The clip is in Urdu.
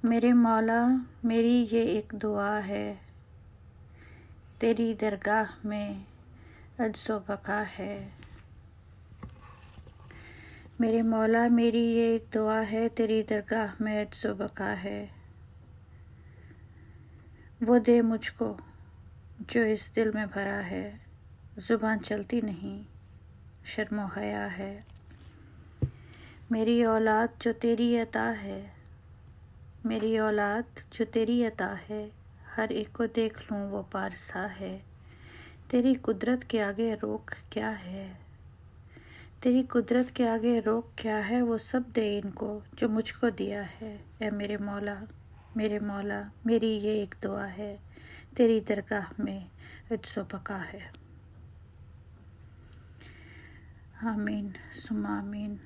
میرے مولا میری یہ ایک دعا ہے، تیری درگاہ میں عجز و بقا ہے۔ میرے مولا میری یہ ایک دعا ہے، تیری درگاہ میں عجز و بقا ہے۔ وہ دے مجھ کو جو اس دل میں بھرا ہے، زباں چلتی نہیں، شرم و حیا ہے۔ میری اولاد جو تیری عطا ہے، میری اولاد جو تیری عطا ہے، ہر ایک کو دیکھ لوں وہ پارسا ہے۔ تیری قدرت کے آگے روک کیا ہے، تیری قدرت کے آگے روک کیا ہے، وہ سب دے ان کو جو مجھ کو دیا ہے۔ اے میرے مولا میری یہ ایک دعا ہے، تیری درگاہ میں عجز و بقا ہے۔ آمین ثم آمین۔